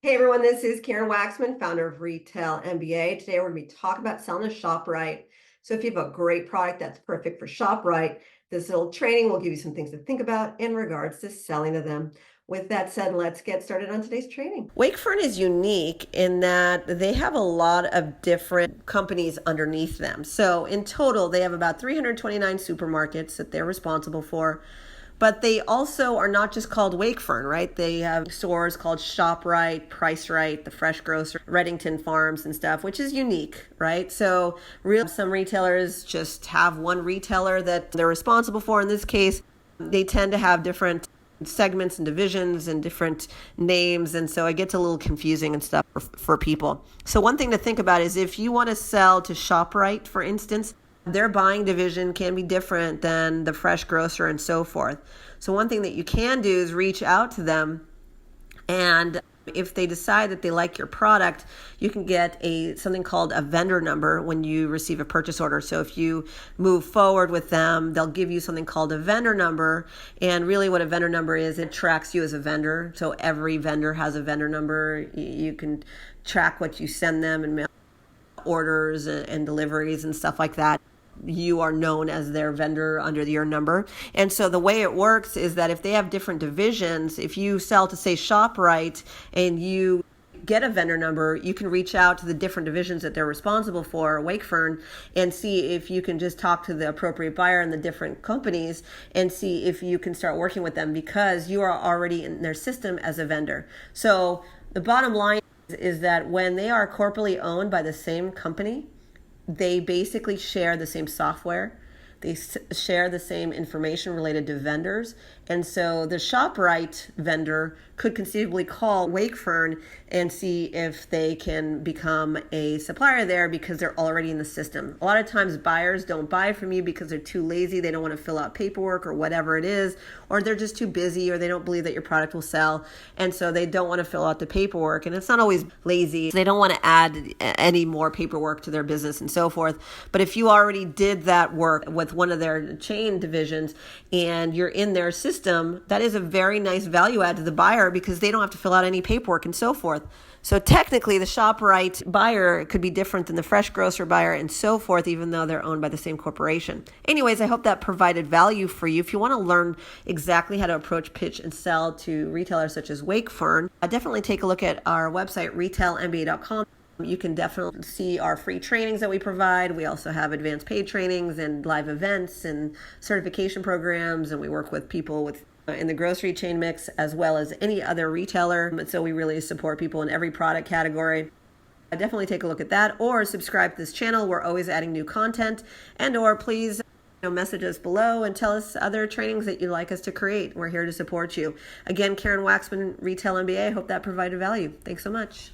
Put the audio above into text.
Hey everyone, this is Karen Waksman, founder of Retail MBA. Today we're going to be talking about selling a ShopRite. So if you have a great product that's perfect for ShopRite, this little training will give you some things to think about in regards to selling to them. With that said, let's get started on today's training. Wakefern is unique in that they have a lot of different companies underneath them. So in total, they have about 329 supermarkets that they're responsible for. But they also are not just called Wakefern, right? They have stores called ShopRite, PriceRite, the Fresh Grocer, Reddington Farms and stuff, which is unique, right? So some retailers just have one retailer that they're responsible for. In this case, they tend to have different segments and divisions and different names, and so it gets a little confusing and stuff for people. So one thing to think about is if you want to sell to ShopRite, for instance, their buying division can be different than the fresh grocer and so forth. So one thing that you can do is reach out to them, and if they decide that they like your product, you can get something called a vendor number when you receive a purchase order. So if you move forward with them, they'll give you something called a vendor number. And really what a vendor number is, it tracks you as a vendor. So every vendor has a vendor number. You can track what you send them and mail orders and deliveries and stuff like that. You are known as their vendor under your number. And so the way it works is that if they have different divisions, if you sell to, say, ShopRite and you get a vendor number, you can reach out to the different divisions that they're responsible for, Wakefern, and see if you can just talk to the appropriate buyer in the different companies and see if you can start working with them because you are already in their system as a vendor. So the bottom line is that when they are corporately owned by the same company, they basically share the same software. They share the same information related to vendors. And so the ShopRite vendor could conceivably call Wakefern and see if they can become a supplier there because they're already in the system. A lot of times buyers don't buy from you because they're too lazy. They don't want to fill out paperwork or whatever it is, or they're just too busy, or they don't believe that your product will sell. And so they don't want to fill out the paperwork. And it's not always lazy. They don't want to add any more paperwork to their business and so forth. But if you already did that work with one of their chain divisions and you're in their system, that is a very nice value add to the buyer because they don't have to fill out any paperwork and so forth. So technically the ShopRite buyer could be different than the fresh grocer buyer and so forth, even though they're owned by the same corporation. Anyways, I hope that provided value for you. If you want to learn exactly how to approach, pitch, and sell to retailers such as Wakefern, definitely take a look at our website, retailmba.com. You can definitely see our free trainings that we provide. We also have advanced paid trainings and live events and certification programs, and we work with people in the grocery chain mix as well as any other retailer. And so we really support people in every product category. Definitely take a look at that or subscribe to this channel. We're always adding new content, and or please message us below and tell us other trainings that you'd like us to create. We're here to support you. Again, Karen Waksman, Retail MBA. I hope that provided value. Thanks so much.